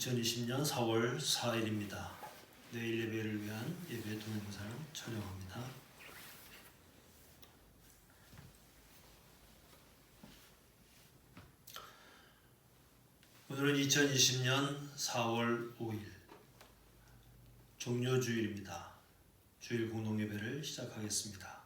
2020년 4월 4일입니다. 내일 예배를 위한 예배 동영상을 촬영합니다. 오늘은 2020년 4월 5일 종료주일입니다. 주일 공동예배를 시작하겠습니다.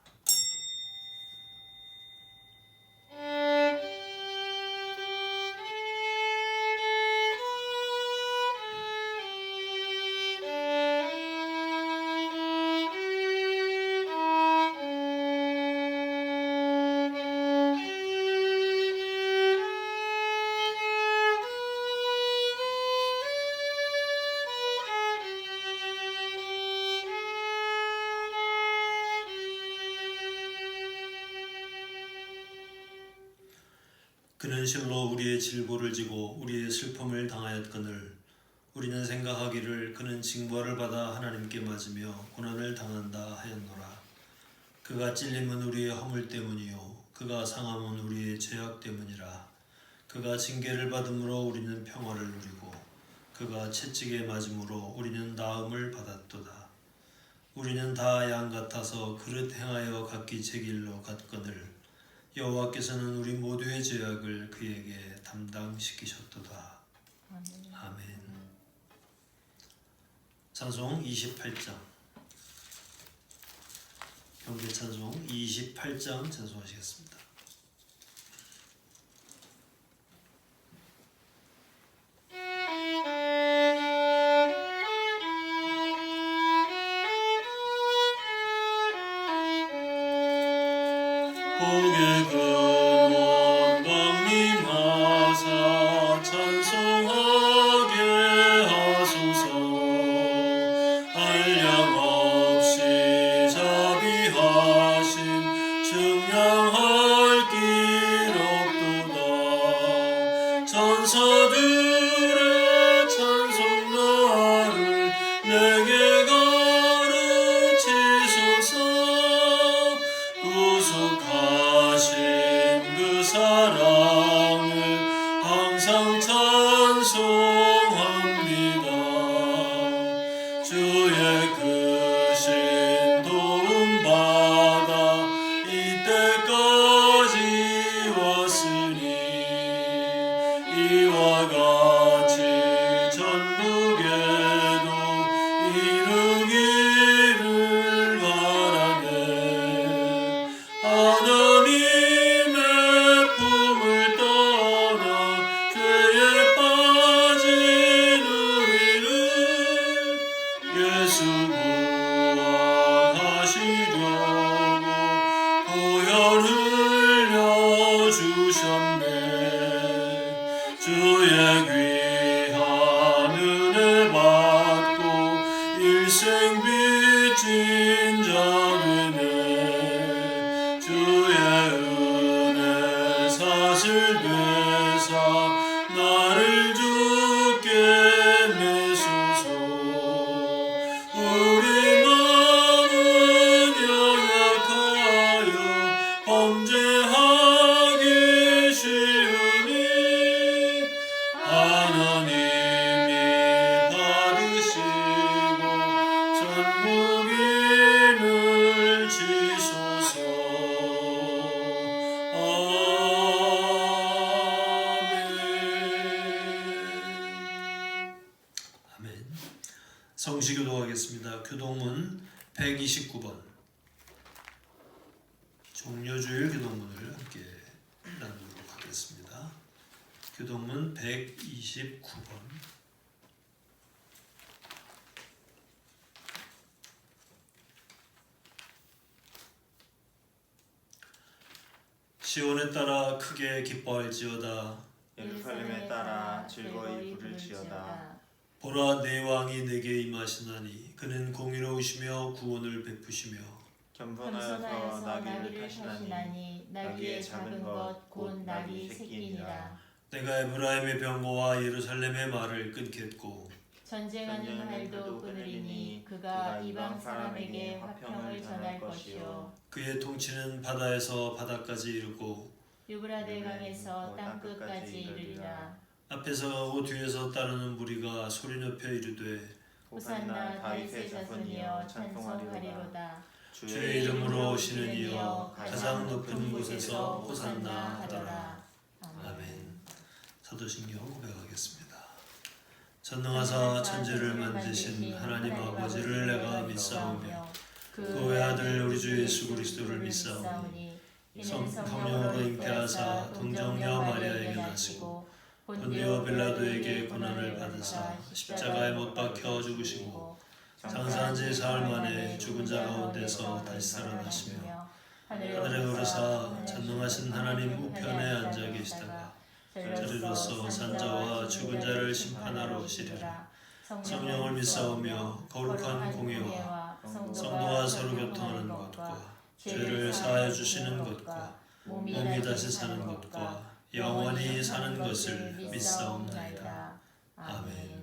그는 실로 우리의 질고를 지고 우리의 슬픔을 당하였거늘 우리는 생각하기를 그는 징벌을 받아 하나님께 맞으며 고난을 당한다 하였노라. 그가 찔림은 우리의 허물 때문이요 그가 상함은 우리의 죄악 때문이라. 그가 징계를 받음으로 우리는 평화를 누리고 그가 채찍에 맞음으로 우리는 나음을 받았도다. 우리는 다 양 같아서 그릇 행하여 각기 제 길로 갔거늘 여호와께서는 우리 모두의 죄악을 그에게 담당시키셨도다. 아멘. 찬송 28장 경배 찬송 28장 찬송하시겠습니다. 복의 근원 강림하사 찬송하게 하소서. 한량없이 자비하신 증량할 길 없도다. 천사들의 찬송가를 내게 가르치소서. 구속하신 그 사랑을 항상 찬송합니다. 주의 크신 도움 받아 이때까지 왔으니 이와 같이 전국에도 이루기를 바라네. 하나님의 품을 떠나 죄에 빠진 우리를 예수 구원하시려고 보혈 흘려주셨네. 주의 귀한 은혜 받고 일생 빚진 자 되네. 주의 은혜 사실 되사 나를 주께 내소서. 우리 마음은 연약하여 범죄하기 쉬우니 하나님이 받으시고 전국인을 지소서. 아멘. 성시교도하겠습니다. 교동문 129번 종료주일 교동문을 함께 나누도록 하겠습니다. 교동문 129번 시온에 따라 크게 기뻐할지어다. 예루살렘에 따라 즐거이 부를지어다. 보라, 내 왕이 내게 임하시나니 그는 공의로우시며 구원을 베푸시며 겸손하여서 나귀를 타시나니 나귀의 작은 것 곧 나귀 새끼니라. 내가 에브라임의 병거와 예루살렘의 말을 끊겠고 전쟁하는 활도 끊으리니 그가 이방 사람에게 화평을 전할 것이요 그의 통치는 바다에서 바다까지 이르고 유브라데 강에서 땅 끝까지 이르리라. 앞에서 가고 뒤에서 따르는 무리가 소리 높여 이르되 호산나 다윗의 자손이여 찬송하리로다. 주의 이름으로 오시는 이여 가장 높은 곳에서 호산나 하더라. 아멘. 사도신경 고백하겠습니다. 전능하사 천지를 만드신 하나님 아버지를 내가 믿사오며 그 외아들 우리 주 예수 그리스도를 믿사오니 성령으로 잉태하사 동정녀 마리아에게 나시고 본디오 빌라도에게 고난을 받으사 십자가에 못 박혀 죽으시고 장사한 지 사흘 만에 죽은 자 가운데서 다시 살아나시며 하늘에 오르사 전능하신 하나님 우편에 앉아 계시다가 저리로서 산자와 죽은 자를 심판하러 오시리라. 성령을 믿사오며 거룩한 공예와 성도와 서로 교통하는 것과 죄를 사하여 주시는 것과 몸이 다시 사는 것과 영원히 사는 것을 믿사옵나이다. 아멘.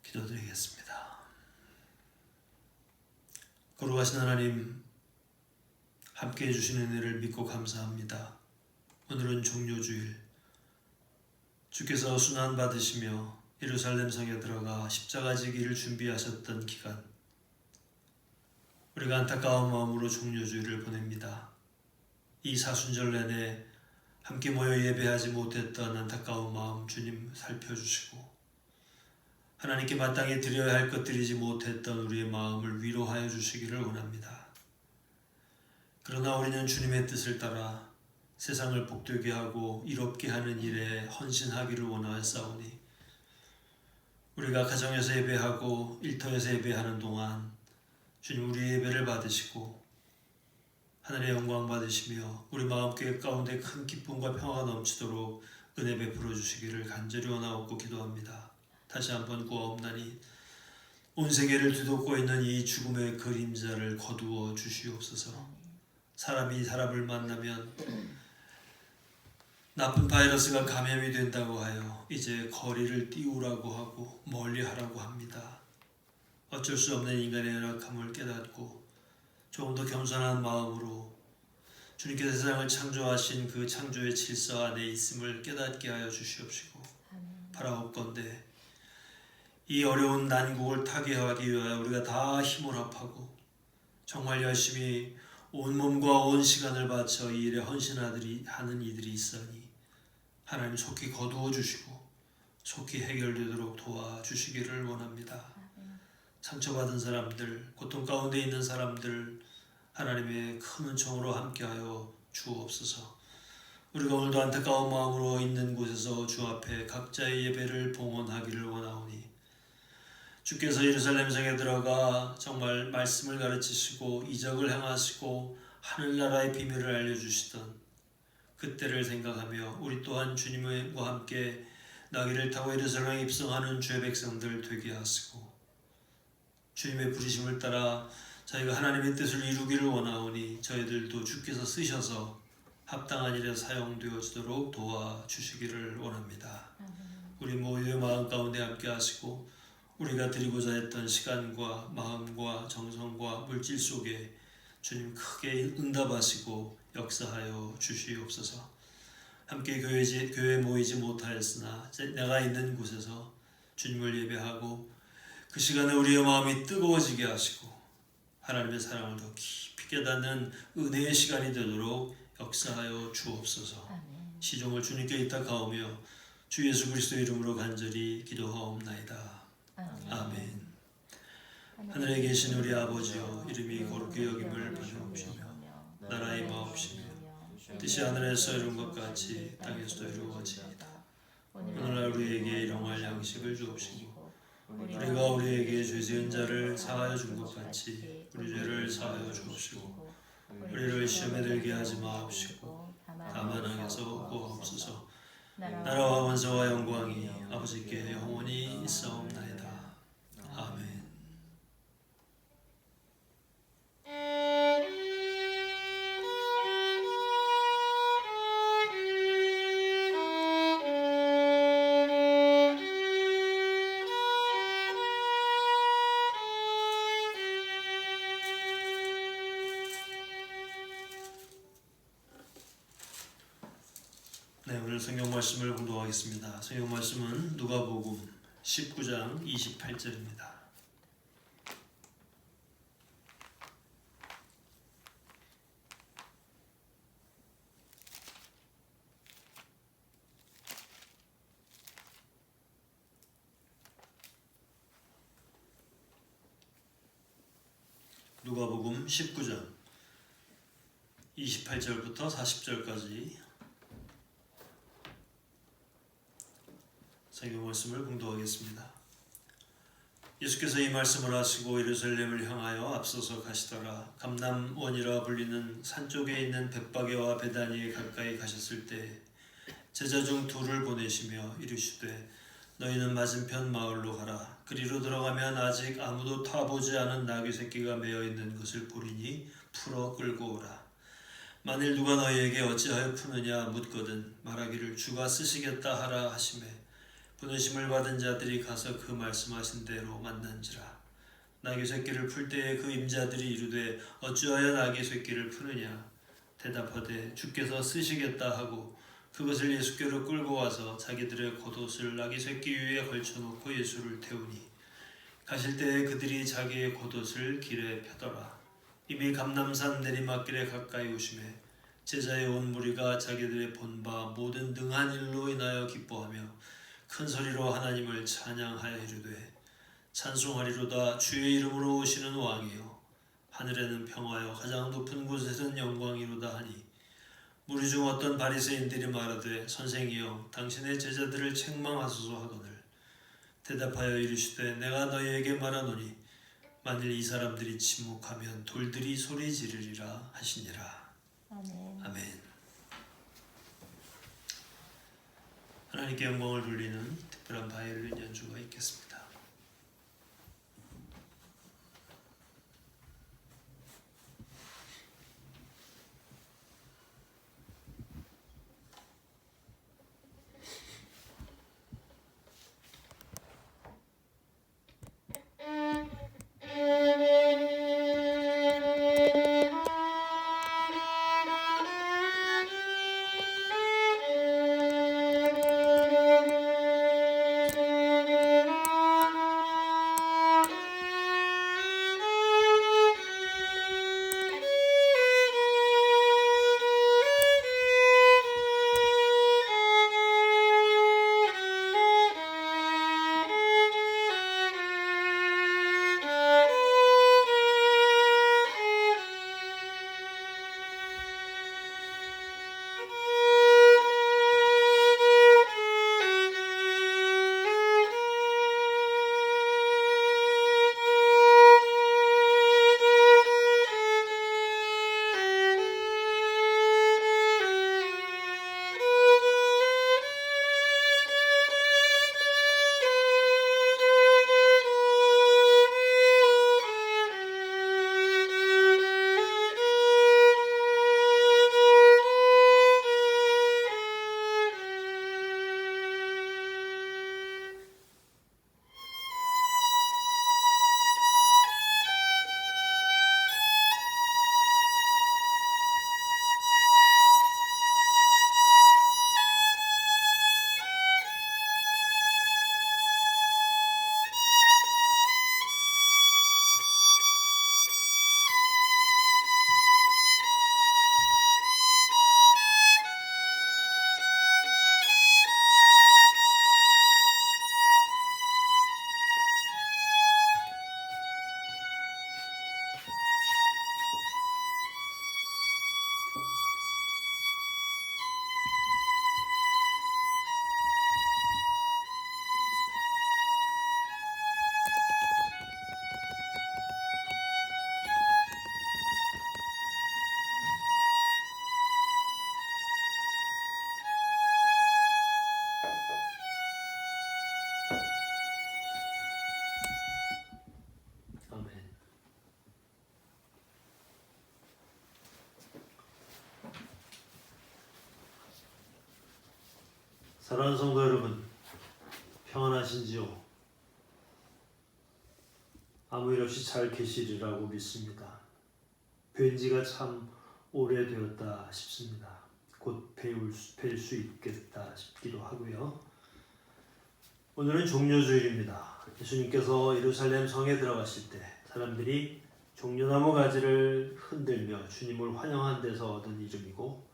기도드리겠습니다. 거룩하신 하나님, 함께해 주시는 은혜를 믿고 감사합니다. 오늘은 종료주일, 주께서 순환 받으시며 예루살렘 성에 들어가 십자가 지기를 준비하셨던 기간, 우리가 안타까운 마음으로 종료주일을 보냅니다. 이 사순절 내내 함께 모여 예배하지 못했던 안타까운 마음 주님 살펴주시고 하나님께 마땅히 드려야 할 것 드리지 못했던 우리의 마음을 위로하여 주시기를 원합니다. 그러나 우리는 주님의 뜻을 따라 세상을 복되게 하고 이롭게 하는 일에 헌신하기를 원하사오니 우리가 가정에서 예배하고 일터에서 예배하는 동안 주님 우리의 예배를 받으시고 하늘의 영광 받으시며 우리 마음 가운데 큰 기쁨과 평화가 넘치도록 은혜 베풀어 주시기를 간절히 원하옵고 기도합니다. 다시 한번 구하옵나니 온 세계를 뒤덮고 있는 이 죽음의 그림자를 거두어 주시옵소서. 사람이 사람을 만나면 나쁜 바이러스가 감염이 된다고 하여 이제 거리를 띄우라고 하고 멀리하라고 합니다. 어쩔 수 없는 인간의 연약함을 깨닫고 조금 더 겸손한 마음으로 주님께서 세상을 창조하신 그 창조의 질서 안에 있음을 깨닫게 하여 주시옵시고 바라옵건대 이 어려운 난국을 타개하기 위하여 우리가 다 힘을 합하고 정말 열심히 온 몸과 온 시간을 바쳐 이 일에 헌신하는 이들이 있으니 하나님 속히 거두어 주시고 속히 해결되도록 도와주시기를 원합니다. 상처받은 사람들, 고통 가운데 있는 사람들 하나님의 큰 은총으로 함께하여 주옵소서. 우리가 오늘도 안타까운 마음으로 있는 곳에서 주 앞에 각자의 예배를 봉헌하기를 원하오니 주께서 예루살렘 성에 들어가 정말 말씀을 가르치시고 이적을 행하시고 하늘나라의 비밀을 알려주시던 그때를 생각하며 우리 또한 주님과 함께 나귀를 타고 예루살렘에 입성하는 주의 백성들 되게 하시고 주님의 부르심을 따라 저희가 하나님의 뜻을 이루기를 원하오니 저희들도 주께서 쓰셔서 합당한 일에 사용되어지도록 도와주시기를 원합니다. 우리 모두의 마음 가운데 함께 하시고 우리가 드리고자 했던 시간과 마음과 정성과 물질 속에 주님 크게 응답하시고 역사하여 주시옵소서. 함께 교회에 모이지 못하였으나 내가 있는 곳에서 주님을 예배하고 그 시간에 우리의 마음이 뜨거워지게 하시고 하나님의 사랑을 더 깊이 깨닫는 은혜의 시간이 되도록 역사하여 주옵소서. 시종을 주님께 의탁하오며 주 예수 그리스도 이름으로 간절히 기도하옵나이다. 아멘. 하늘에 계신 우리 아버지여, 이름이 거룩히 여김을 받으옵시며 나라의 마옵시며 뜻이 하늘에서 이룬 것 같이 땅에서도 이루어지이다. 오늘날 우리에게 일용할 양식을 주옵시고 우리가 우리에게 죄 지은 자를 사하여 준 것 같이 우리 죄를 사하여 주옵시고 우리를 시험에 들게 하지 마옵시고 다만 악에서 구하옵소서. 나라와 원소와 영광이 아버지께 영원히 있사옵나이다. 아멘. 네, 오늘 성경 말씀을 공독하겠습니다. 성경 말씀은 누가복음 19장 28절입니다. 누가복음 19장 28절부터 40절까지 성경 말씀을 공독하겠습니다. 예수께서 이 말씀을 하시고 예루살렘을 향하여 앞서서 가시더라. 감람원이라 불리는 산 쪽에 있는 벳바게와 베다니에 가까이 가셨을 때 제자 중 둘을 보내시며 이르시되 너희는 맞은편 마을로 가라. 그리로 들어가면 아직 아무도 타보지 않은 나귀 새끼가 매어 있는 것을 보리니 풀어 끌고 오라. 만일 누가 너희에게 어찌하여 푸느냐 묻거든 말하기를 주가 쓰시겠다 하라 하시매 보내심을 받은 자들이 가서 그 말씀하신 대로 만난지라. 나귀 새끼를 풀 때에 그 임자들이 이르되 어찌하여 나귀 새끼를 푸느냐 대답하되 주께서 쓰시겠다 하고 그것을 예수께로 끌고 와서 자기들의 겉옷을 나귀 새끼 위에 걸쳐놓고 예수를 태우니 가실 때에 그들이 자기의 겉옷을 길에 펴더라. 이미 감람산 내리막길에 가까이 오심에 제자의 온 무리가 자기들의 본 바 모든 능한 일로 인하여 기뻐하며 큰 소리로 하나님을 찬양하여 이르되 찬송하리로다. 주의 이름으로 오시는 왕이여 하늘에는 평화여 가장 높은 곳에서는 영광이로다 하니 무리 중 어떤 바리새인들이 말하되 선생이여 당신의 제자들을 책망하소서 하거늘 대답하여 이르시되 내가 너희에게 말하노니 만일 이 사람들이 침묵하면 돌들이 소리 지르리라 하시니라. 아멘. 아멘. 하나님께 영광을 돌리는 특별한 바이올린 연주가 있겠습니다. 사랑하는 성도 여러분, 평안하신지요? 아무 일 없이 잘 계시리라고 믿습니다. 뵌 지가 참 오래되었다 싶습니다. 곧 뵐 수 있겠다 싶기도 하고요. 오늘은 종려주일입니다. 예수님께서 예루살렘 성에 들어가실 때 사람들이 종려나무 가지를 흔들며 주님을 환영한 데서 얻은 이름이고,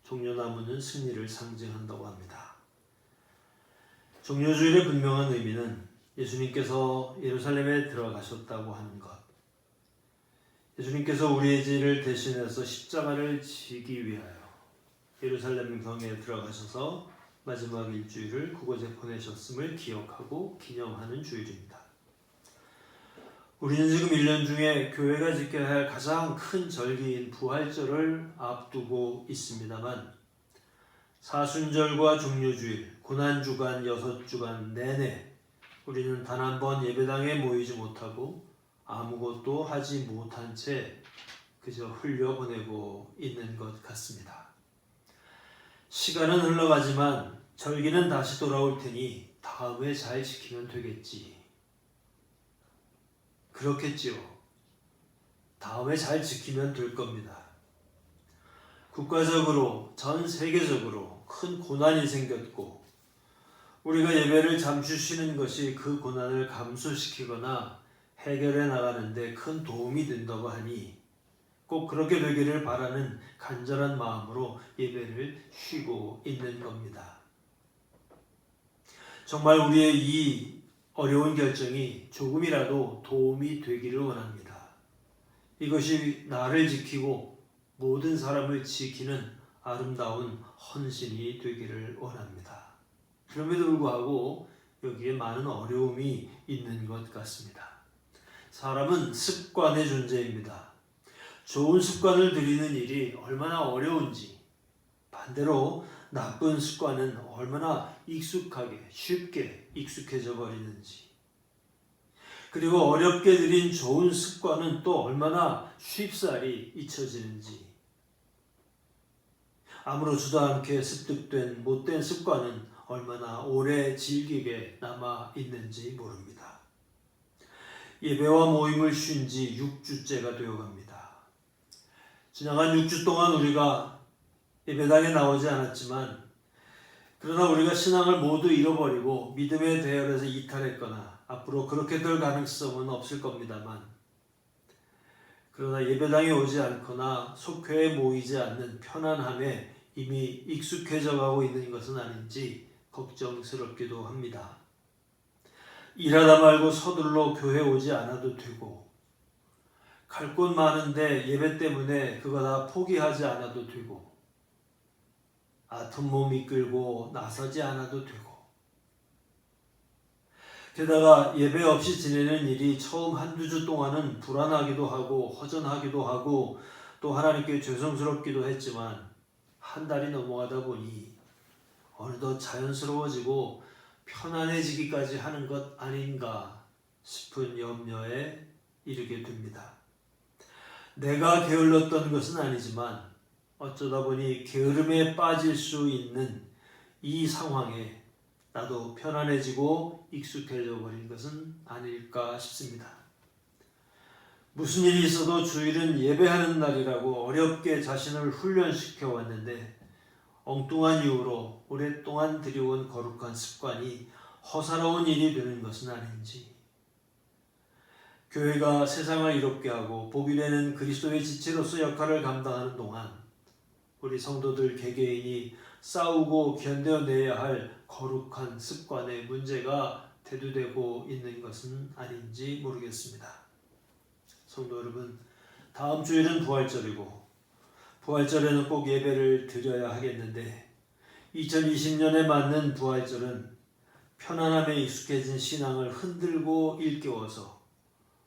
종려나무는 승리를 상징한다고 합니다. 종려주일의 분명한 의미는 예수님께서 예루살렘에 들어가셨다고 하는 것, 예수님께서 우리의 죄를 대신해서 십자가를 지기 위하여 예루살렘 성에 들어가셔서 마지막 일주일을 그곳에 보내셨음을 기억하고 기념하는 주일입니다. 우리는 지금 1년 중에 교회가 지켜야 할 가장 큰 절기인 부활절을 앞두고 있습니다만, 사순절과 종려주일, 고난주간 6주간 내내 우리는 단 한 번 예배당에 모이지 못하고 아무것도 하지 못한 채 그저 흘려보내고 있는 것 같습니다. 시간은 흘러가지만 절기는 다시 돌아올 테니 다음에 잘 지키면 되겠지. 그렇겠지요. 다음에 잘 지키면 될 겁니다. 국가적으로, 전 세계적으로 큰 고난이 생겼고, 우리가 예배를 잠시 쉬는 것이 그 고난을 감소시키거나 해결해 나가는데 큰 도움이 된다고 하니 꼭 그렇게 되기를 바라는 간절한 마음으로 예배를 쉬고 있는 겁니다. 정말 우리의 이 어려운 결정이 조금이라도 도움이 되기를 원합니다. 이것이 나를 지키고 모든 사람을 지키는 아름다운 헌신이 되기를 원합니다. 그럼에도 불구하고 여기에 많은 어려움이 있는 것 같습니다. 사람은 습관의 존재입니다. 좋은 습관을 들이는 일이 얼마나 어려운지, 반대로 나쁜 습관은 얼마나 익숙하게, 쉽게 익숙해져 버리는지, 그리고 어렵게 들인 좋은 습관은 또 얼마나 쉽사리 잊혀지는지, 아무렇지도 않게 습득된 못된 습관은 얼마나 오래 질기게 남아 있는지 모릅니다. 예배와 모임을 쉰 지 6주째가 되어갑니다. 지나간 6주 동안 우리가 예배당에 나오지 않았지만, 그러나 우리가 신앙을 모두 잃어버리고 믿음의 대열에서 이탈했거나 앞으로 그렇게 될 가능성은 없을 겁니다만, 그러나 예배당에 오지 않거나 속회에 모이지 않는 편안함에 이미 익숙해져 가고 있는 것은 아닌지 걱정스럽기도 합니다. 일하다 말고 서둘러 교회 오지 않아도 되고, 갈 곳 많은데 예배 때문에 그거 다 포기하지 않아도 되고, 아픈 몸 이끌고 나서지 않아도 되고, 게다가 예배 없이 지내는 일이 처음 한두 주 동안은 불안하기도 하고 허전하기도 하고 또 하나님께 죄송스럽기도 했지만, 한 달이 넘어가다 보니 어느덧 자연스러워지고 편안해지기까지 하는 것 아닌가 싶은 염려에 이르게 됩니다. 내가 게을렀던 것은 아니지만 어쩌다 보니 게으름에 빠질 수 있는 이 상황에 나도 편안해지고 익숙해져 버린 것은 아닐까 싶습니다. 무슨 일이 있어도 주일은 예배하는 날이라고 어렵게 자신을 훈련시켜 왔는데, 엉뚱한 이유로 오랫동안 들여온 거룩한 습관이 허사로운 일이 되는 것은 아닌지, 교회가 세상을 이롭게 하고 복이 되는 그리스도의 지체로서 역할을 감당하는 동안 우리 성도들 개개인이 싸우고 견뎌내야 할 거룩한 습관의 문제가 대두되고 있는 것은 아닌지 모르겠습니다. 성도 여러분, 다음 주일은 부활절이고 부활절에는 꼭 예배를 드려야 하겠는데, 2020년에 맞는 부활절은 편안함에 익숙해진 신앙을 흔들고 일깨워서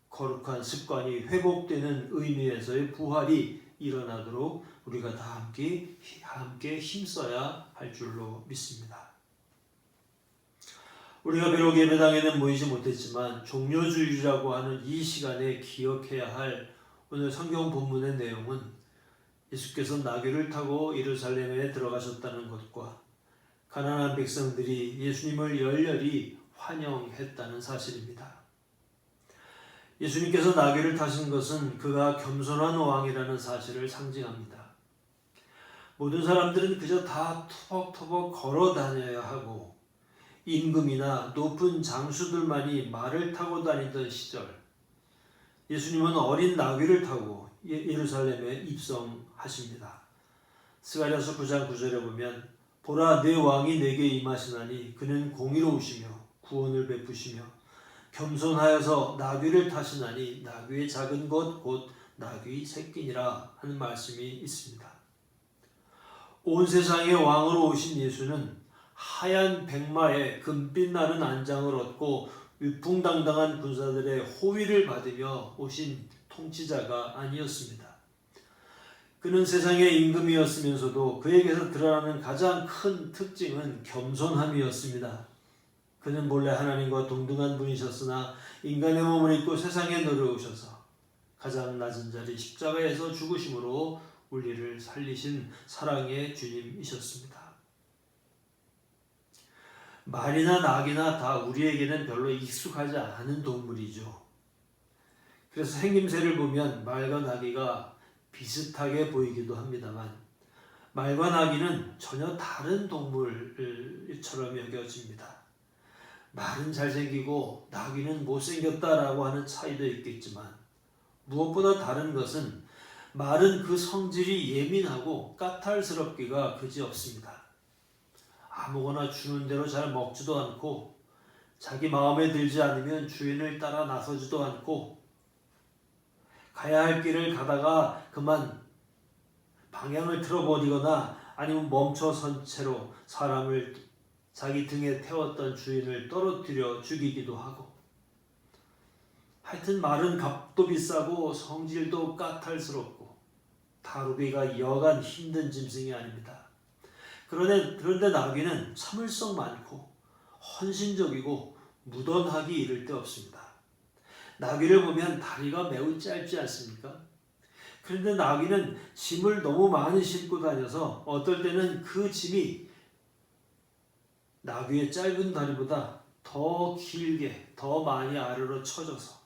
거룩한 습관이 회복되는 의미에서의 부활이 일어나도록 우리가 다 함께 힘써야 할 줄로 믿습니다. 우리가 비록 예배당에는 모이지 못했지만 종려주일이라고 하는 이 시간에 기억해야 할 오늘 성경 본문의 내용은 예수께서 나귀를 타고 예루살렘에 들어가셨다는 것과 가난한 백성들이 예수님을 열렬히 환영했다는 사실입니다. 예수님께서 나귀를 타신 것은 그가 겸손한 왕이라는 사실을 상징합니다. 모든 사람들은 그저 다 터벅터벅 걸어 다녀야 하고 임금이나 높은 장수들만이 말을 타고 다니던 시절, 예수님은 어린 나귀를 타고 예루살렘에 입성하십니다. 스가랴서 9장 9절에 보면 보라 내 왕이 내게 임하시나니 그는 공의로우시며 구원을 베푸시며 겸손하여서 나귀를 타시나니 나귀의 작은 것 곧 나귀 새끼니라 하는 말씀이 있습니다. 온 세상의 왕으로 오신 예수는 하얀 백마에 금빛 나는 안장을 얻고 위풍당당한 군사들의 호위를 받으며 오신 통치자가 아니었습니다. 그는 세상의 임금이었으면서도 그에게서 드러나는 가장 큰 특징은 겸손함이었습니다. 그는 본래 하나님과 동등한 분이셨으나 인간의 몸을 입고 세상에 내려오셔서 가장 낮은 자리 십자가에서 죽으심으로 우리를 살리신 사랑의 주님이셨습니다. 말이나 낙이나 다 우리에게는 별로 익숙하지 않은 동물이죠. 그래서 생김새를 보면 말과 나귀가 비슷하게 보이기도 합니다만 말과 나귀는 전혀 다른 동물처럼 여겨집니다. 말은 잘생기고 나귀는 못생겼다라고 하는 차이도 있겠지만 무엇보다 다른 것은 말은 그 성질이 예민하고 까탈스럽기가 그지없습니다. 아무거나 주는 대로 잘 먹지도 않고 자기 마음에 들지 않으면 주인을 따라 나서지도 않고 가야 할 길을 가다가 그만 방향을 틀어버리거나 아니면 멈춰선 채로 사람을 자기 등에 태웠던 주인을 떨어뜨려 죽이기도 하고 하여튼 말은 값도 비싸고 성질도 까탈스럽고 다루기가 여간 힘든 짐승이 아닙니다. 그런데 나귀는 참을성 많고 헌신적이고 무던하기 이를 데 없습니다. 나귀를 보면 다리가 매우 짧지 않습니까? 그런데 나귀는 짐을 너무 많이 싣고 다녀서 어떨 때는 그 짐이 나귀의 짧은 다리보다 더 길게 더 많이 아래로 쳐져서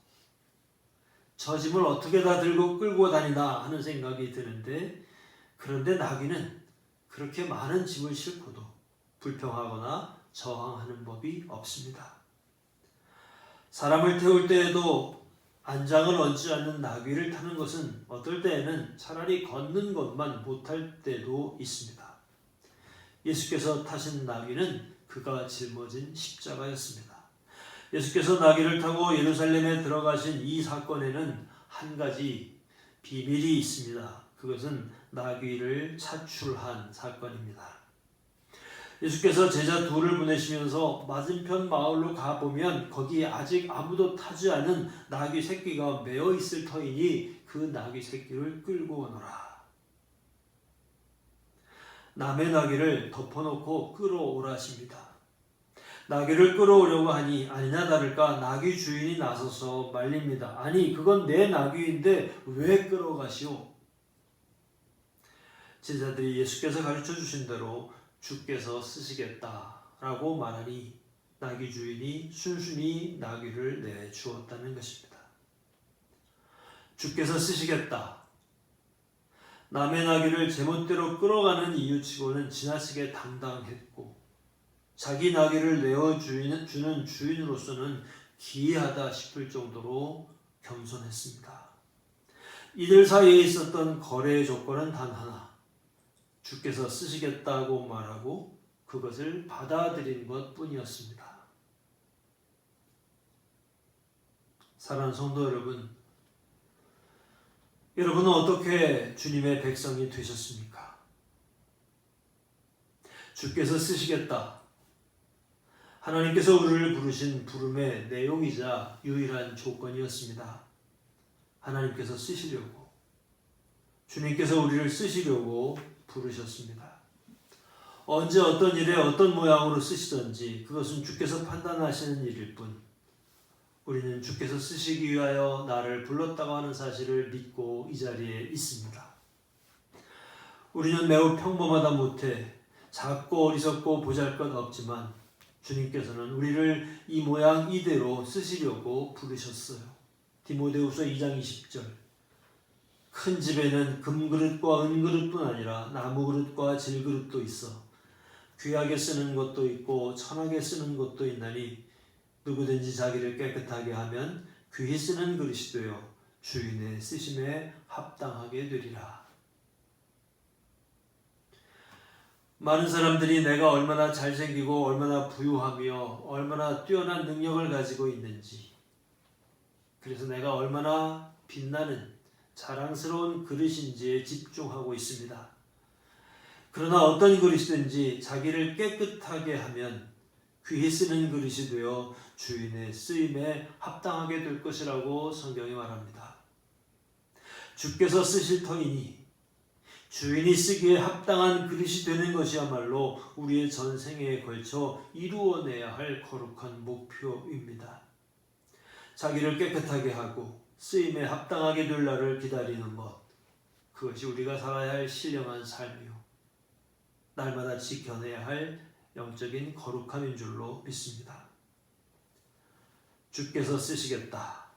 저 짐을 어떻게 다 들고 끌고 다니나 하는 생각이 드는데 그런데 나귀는 그렇게 많은 짐을 싣고도 불평하거나 저항하는 법이 없습니다. 사람을 태울 때에도 안장을 얹지 않는 나귀를 타는 것은 어떨 때에는 차라리 걷는 것만 못할 때도 있습니다. 예수께서 타신 나귀는 그가 짊어진 십자가였습니다. 예수께서 나귀를 타고 예루살렘에 들어가신 이 사건에는 한 가지 비밀이 있습니다. 그것은 나귀를 차출한 사건입니다. 예수께서 제자 둘을 보내시면서 맞은편 마을로 가보면 거기에 아직 아무도 타지 않은 나귀 새끼가 매어 있을 터이니 그 나귀 새끼를 끌고 오너라. 남의 나귀를 덮어놓고 끌어오라십니다. 나귀를 끌어오려고 하니 아니나 다를까 나귀 주인이 나서서 말립니다. 아니 그건 내 나귀인데 왜 끌어가시오? 제자들이 예수께서 가르쳐 주신 대로 주께서 쓰시겠다라고 말하니 나귀 주인이 순순히 나귀를 내주었다는 것입니다. 주께서 쓰시겠다. 남의 나귀를 제멋대로 끌어가는 이유치고는 지나치게 당당했고 자기 나귀를 내어주는 주인으로서는 기이하다 싶을 정도로 겸손했습니다. 이들 사이에 있었던 거래의 조건은 단 하나. 주께서 쓰시겠다고 말하고 그것을 받아들인 것뿐이었습니다. 사랑하는 성도 여러분, 여러분은 어떻게 주님의 백성이 되셨습니까? 주께서 쓰시겠다. 하나님께서 우리를 부르신 부름의 내용이자 유일한 조건이었습니다. 하나님께서 쓰시려고, 주님께서 우리를 쓰시려고 부르셨습니다. 언제 어떤 일에 어떤 모양으로 쓰시든지 그것은 주께서 판단하시는 일일 뿐 우리는 주께서 쓰시기 위하여 나를 불렀다고 하는 사실을 믿고 이 자리에 있습니다. 우리는 매우 평범하다 못해 작고 어리석고 보잘것 없지만 주님께서는 우리를 이 모양 이대로 쓰시려고 부르셨어요. 디모데후서 2장 20절 큰 집에는 금그릇과 은그릇뿐 아니라 나무그릇과 질그릇도 있어 귀하게 쓰는 것도 있고 천하게 쓰는 것도 있나니 누구든지 자기를 깨끗하게 하면 귀히 쓰는 그릇이 되어 주인의 쓰심에 합당하게 되리라. 많은 사람들이 내가 얼마나 잘생기고 얼마나 부유하며 얼마나 뛰어난 능력을 가지고 있는지, 그래서 내가 얼마나 빛나는 자랑스러운 그릇인지에 집중하고 있습니다. 그러나 어떤 그릇이든지 자기를 깨끗하게 하면 귀히 쓰는 그릇이 되어 주인의 쓰임에 합당하게 될 것이라고 성경이 말합니다. 주께서 쓰실 터이니 주인이 쓰기에 합당한 그릇이 되는 것이야말로 우리의 전생에 걸쳐 이루어내야 할 거룩한 목표입니다. 자기를 깨끗하게 하고 쓰임에 합당하게 될 날을 기다리는 것, 그것이 우리가 살아야 할 신령한 삶이요 날마다 지켜내야 할 영적인 거룩함인 줄로 믿습니다. 주께서 쓰시겠다.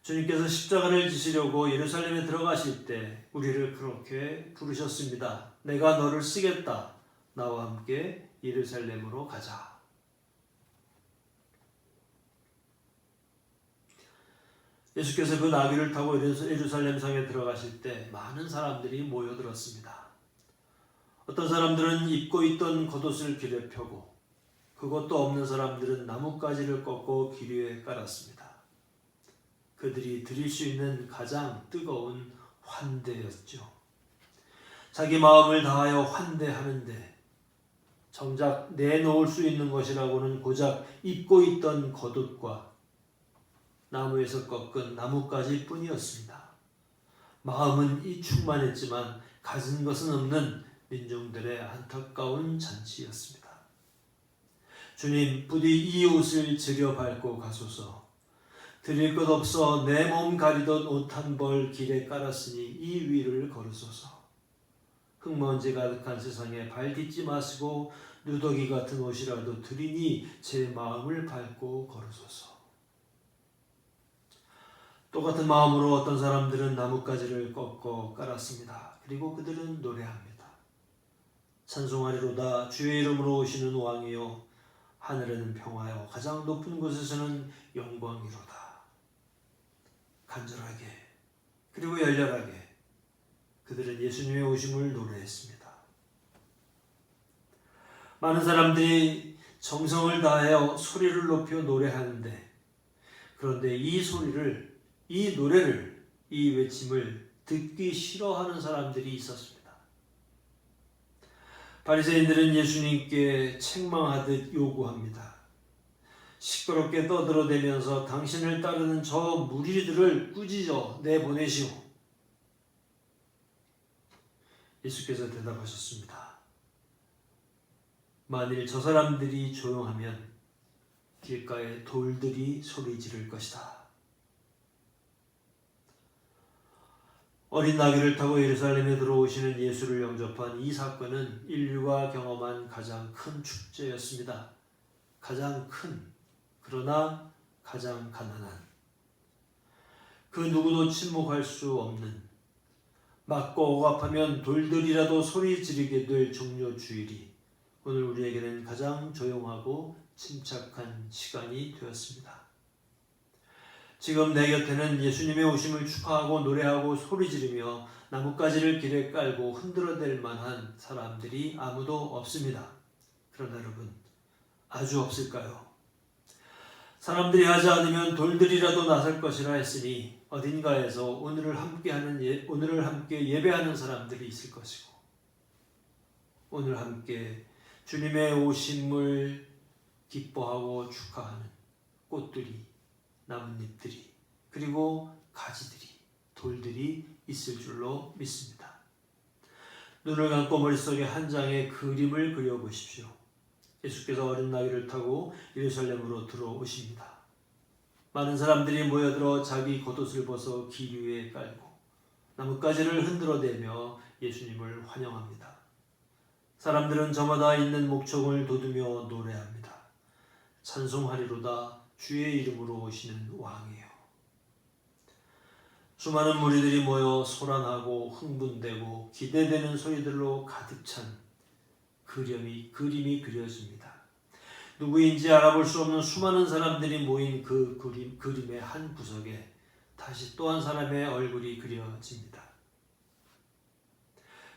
주님께서 십자가를 지시려고 예루살렘에 들어가실 때 우리를 그렇게 부르셨습니다. 내가 너를 쓰겠다. 나와 함께 예루살렘으로 가자. 예수께서 그 나귀를 타고 예루살렘 성에 들어가실 때 많은 사람들이 모여들었습니다. 어떤 사람들은 입고 있던 겉옷을 길에 펴고 그것도 없는 사람들은 나뭇가지를 꺾고 길 위에 깔았습니다. 그들이 드릴 수 있는 가장 뜨거운 환대였죠. 자기 마음을 다하여 환대하는데 정작 내놓을 수 있는 것이라고는 고작 입고 있던 겉옷과 나무에서 꺾은 나뭇가지 뿐이었습니다. 마음은 충만했지만 가진 것은 없는 민중들의 안타까운 잔치였습니다. 주님, 부디 이 옷을 지려 밟고 가소서. 드릴 것 없어 내 몸 가리던 옷 한 벌 길에 깔았으니 이 위를 걸으소서. 흙먼지 가득한 세상에 발 딛지 마시고 누더기 같은 옷이라도 드리니 제 마음을 밟고 걸으소서. 똑같은 마음으로 어떤 사람들은 나뭇가지를 꺾어 깔았습니다. 그리고 그들은 노래합니다. 찬송하리로다. 주의 이름으로 오시는 왕이요 하늘에는 평화요 가장 높은 곳에서는 영광이로다. 간절하게 그리고 열렬하게 그들은 예수님의 오심을 노래했습니다. 많은 사람들이 정성을 다하여 소리를 높여 노래하는데, 그런데 이 노래를, 이 외침을 듣기 싫어하는 사람들이 있었습니다. 바리새인들은 예수님께 책망하듯 요구합니다. 시끄럽게 떠들어대면서 당신을 따르는 저 무리들을 꾸짖어 내보내시오. 예수께서 대답하셨습니다. 만일 저 사람들이 조용하면 길가에 돌들이 소리 지를 것이다. 어린 나귀를 타고 예루살렘에 들어오시는 예수를 영접한 이 사건은 인류가 경험한 가장 큰 축제였습니다. 가장 큰, 그러나 가장 가난한, 그 누구도 침묵할 수 없는, 맞고 억압하면 돌들이라도 소리 지르게 될 종려 주일이 오늘 우리에게는 가장 조용하고 침착한 시간이 되었습니다. 지금 내 곁에는 예수님의 오심을 축하하고 노래하고 소리 지르며 나뭇가지를 길에 깔고 흔들어댈 만한 사람들이 아무도 없습니다. 그러나 여러분, 아주 없을까요? 사람들이 하지 않으면 돌들이라도 나설 것이라 했으니 어딘가에서 오늘을 함께 예배하는 사람들이 있을 것이고, 오늘 함께 주님의 오심을 기뻐하고 축하하는 꽃들이, 나뭇잎들이, 그리고 가지들이, 돌들이 있을 줄로 믿습니다. 눈을 감고 머릿속에 한 장의 그림을 그려보십시오. 예수께서 어린 나귀를 타고 예루살렘으로 들어오십니다. 많은 사람들이 모여들어 자기 겉옷을 벗어 길 위에 깔고 나뭇가지를 흔들어대며 예수님을 환영합니다. 사람들은 저마다 있는 목청을 돋우며 노래합니다. 찬송하리로다. 주의 이름으로 오시는 왕이요. 수많은 무리들이 모여 소란하고 흥분되고 기대되는 소리들로 가득 찬 그림이 그려집니다. 누구인지 알아볼 수 없는 수많은 사람들이 모인 그 그림의 한 구석에 다시 또 한 사람의 얼굴이 그려집니다.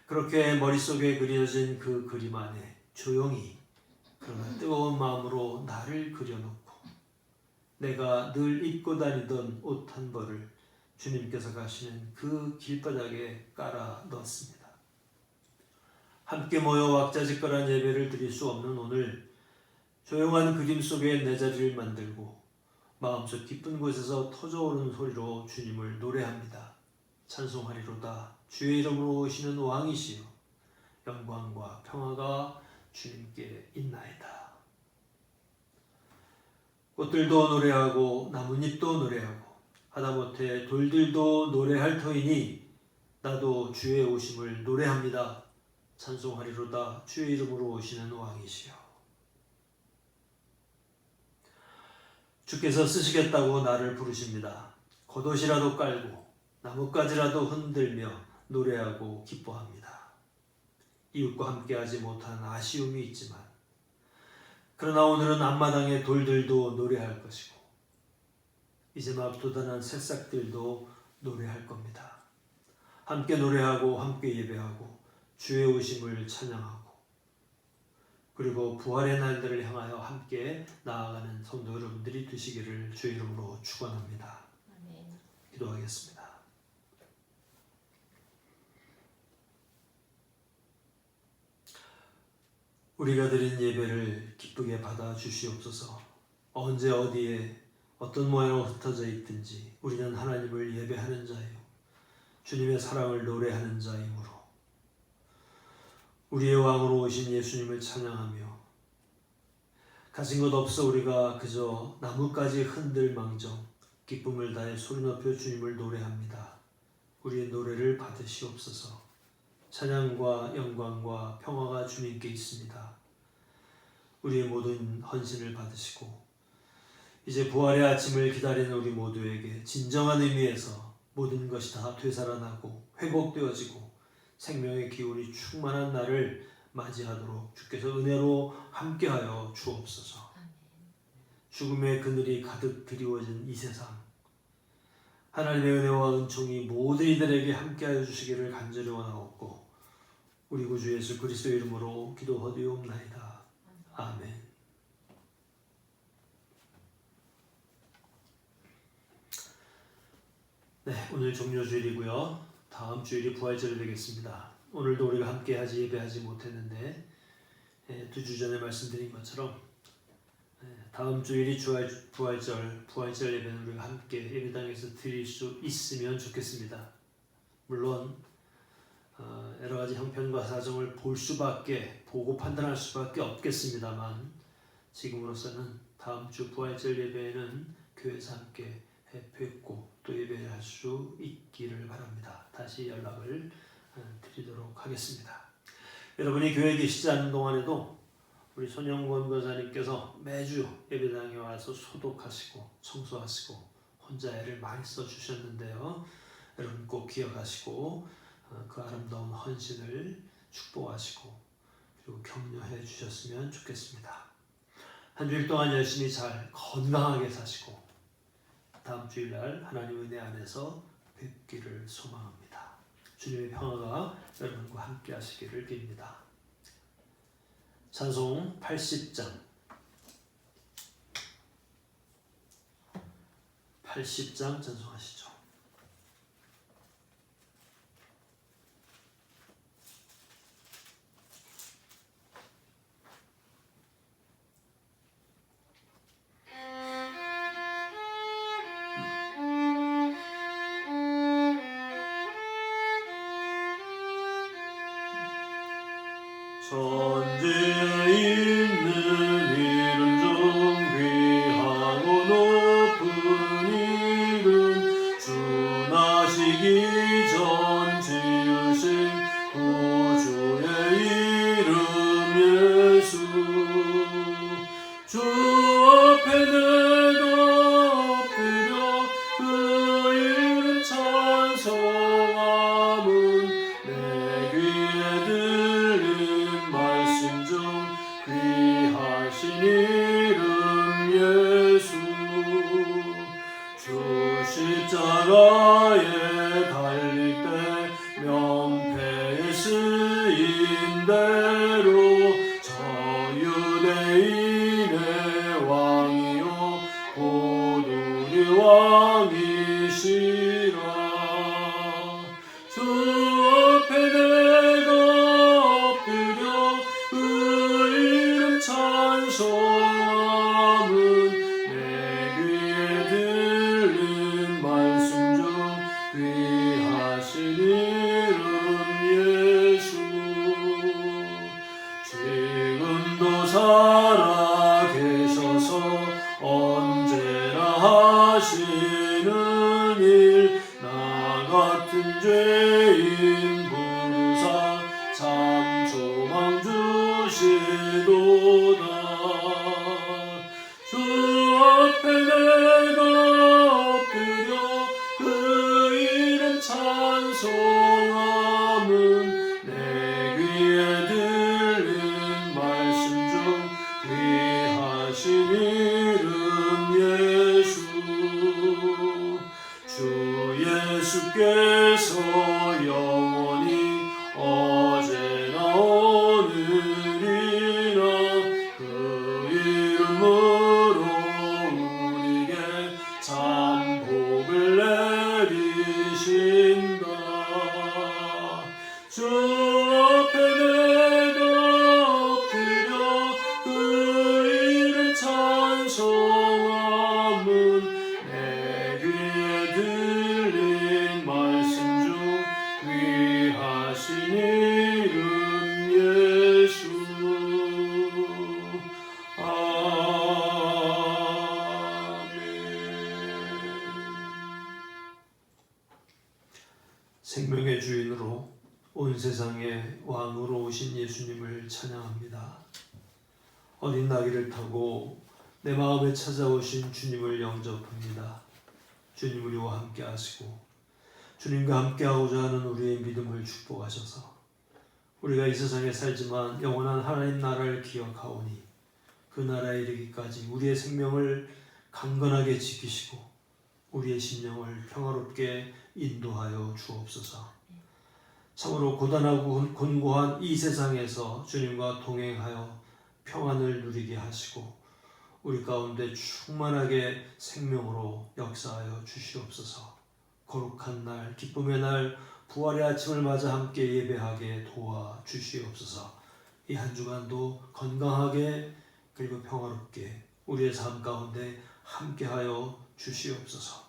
그렇게 머릿속에 그려진 그 그림 안에 조용히 그러나 뜨거운 마음으로 나를 그려놓고 내가 늘 입고 다니던 옷 한 벌을 주님께서 가시는 그 길바닥에 깔아 넣었습니다. 함께 모여 왁자지껄한 예배를 드릴 수 없는 오늘 조용한 그림 속에 내 자리를 만들고 마음속 깊은 곳에서 터져오르는 소리로 주님을 노래합니다. 찬송하리로다. 주의 이름으로 오시는 왕이시여 영광과 평화가 주님께 있나이다. 꽃들도 노래하고 나뭇잎도 노래하고 하다못해 돌들도 노래할 터이니 나도 주의 오심을 노래합니다. 찬송하리로다. 주의 이름으로 오시는 왕이시여. 주께서 쓰시겠다고 나를 부르십니다. 겉옷이라도 깔고 나뭇가지라도 흔들며 노래하고 기뻐합니다. 이웃과 함께하지 못한 아쉬움이 있지만 그러나 오늘은 앞마당의 돌들도 노래할 것이고 이제 막 돋아난 새싹들도 노래할 겁니다. 함께 노래하고 함께 예배하고 주의 오심을 찬양하고 그리고 부활의 날들을 향하여 함께 나아가는 성도 여러분들이 되시기를 주의 이름으로 축원합니다. 아멘. 기도하겠습니다. 우리가 드린 예배를 기쁘게 받아 주시옵소서. 언제 어디에 어떤 모양으로 흩어져 있든지 우리는 하나님을 예배하는 자요 주님의 사랑을 노래하는 자이므로 우리의 왕으로 오신 예수님을 찬양하며 가진 것 없어 우리가 그저 나뭇가지 흔들망정 기쁨을 다해 소리 높여 주님을 노래합니다. 우리의 노래를 받으시옵소서. 찬양과 영광과 평화가 주님께 있습니다. 우리의 모든 헌신을 받으시고 이제 부활의 아침을 기다리는 우리 모두에게 진정한 의미에서 모든 것이 다 되살아나고 회복되어지고 생명의 기운이 충만한 날을 맞이하도록 주께서 은혜로 함께하여 주옵소서. 죽음의 그늘이 가득 드리워진 이 세상 하나님의 은혜와 은총이 모든 이들에게 함께하여 주시기를 간절히 원하옵고 우리 구주 예수 그리스도의 이름으로 기도하옵나이다. 아멘. 네, 오늘 종료주일이고요. 다음 주일이 부활절이 되겠습니다. 오늘도 우리가 함께하지 예배하지 못했는데 두 주 전에 말씀드린 것처럼 다음 주일이 부활절 예배는 우리가 함께 예배당에서 드릴 수 있으면 좋겠습니다. 물론 여러 가지 형편과 사정을 보고 판단할 수밖에 없겠습니다만 지금으로서는 다음 주 부활절 예배에는 교회에서 함께 뵙고 또 예배를 할 수 있기를 바랍니다. 다시 연락을 드리도록 하겠습니다. 여러분이 교회에 계시지 않는 동안에도 우리 손영권 권사님께서 매주 예배당에 와서 소독하시고 청소하시고 혼자 애를 많이 써주셨는데요. 여러분 꼭 기억하시고 그 아름다운 헌신을 축복하시고 그리고 격려해 주셨으면 좋겠습니다. 한 주일 동안 열심히 잘 건강하게 사시고 다음 주일날 하나님의 은혜 안에서 뵙기를 소망합니다. 주님의 평화가 여러분과 함께 하시기를 빕니다. 찬송 80장 찬송하시죠. 천지에 있는 이름 중 귀하고 높은 이름 주 나시기 전 지으신 구주의 이름 예수 주 앞에 내가 엎드려 그 이름 찬양하리 십자가에 달릴 때 명패에 쓰인 대로 저 유대인의 왕이요 곧 우리 왕이시라. 주 앞에 내가 엎드려 그 이름 찬송함은 내 귀에 들린 말씀 중 귀하신 이름 예수. 지금도 살아계셔서 언제나 하시는 일, 나 같은 죄인 부르사 참 소망 주시도다. 주 앞에 내가 엎드려 그 이름 찬송함은 내 귀에 들린 말씀 중 귀하신 이름 예수. 주 예수께서 영원히 어제나 오늘이나 그 이름으로 우리에게 참 복을 내리신다. 주 앞에 내가 엎드려 그 이름 찬송함은 내 귀에 들린 말씀 중 귀하신 이름 예수. 아멘. 생명의 주인으로 온 세상의 왕으로 오신 예수님을 찬양합니다. 어린 나귀를 타고 내 마음에 찾아오신 주님을 영접합니다. 주님 우리와 함께 하시고 주님과 함께 하고자 하는 우리의 믿음을 축복하셔서 우리가 이 세상에 살지만 영원한 하나님 나라를 기억하오니 그 나라에 이르기까지 우리의 생명을 강건하게 지키시고 우리의 심령을 평화롭게 인도하여 주옵소서. 참으로 고단하고 곤고한 이 세상에서 주님과 동행하여 평안을 누리게 하시고 우리 가운데 충만하게 생명으로 역사하여 주시옵소서. 거룩한 날, 기쁨의 날, 부활의 아침을 맞아 함께 예배하게 도와 주시옵소서. 이 한 주간도 건강하게 그리고 평화롭게 우리의 삶 가운데 함께하여 주시옵소서.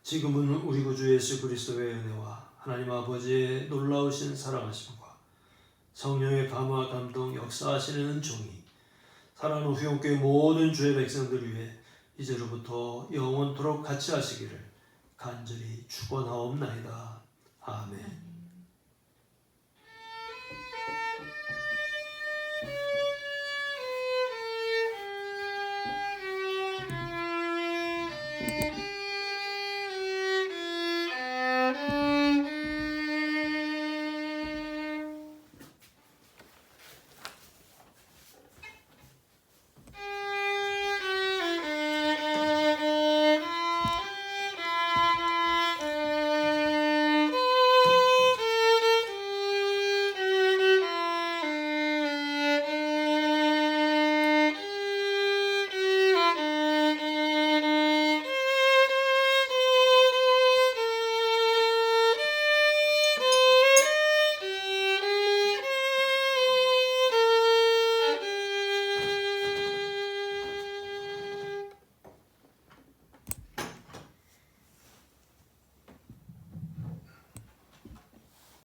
지금은 우리 구주 예수 그리스도의 은혜와 하나님 아버지의 놀라우신 사랑하심과 성령의 감화 감동 역사하시는 은총이 사랑하는 후영교회 모든 주의 백성들 위해 이제로부터 영원토록 같이 하시기를 간절히 축원하옵나이다. 아멘.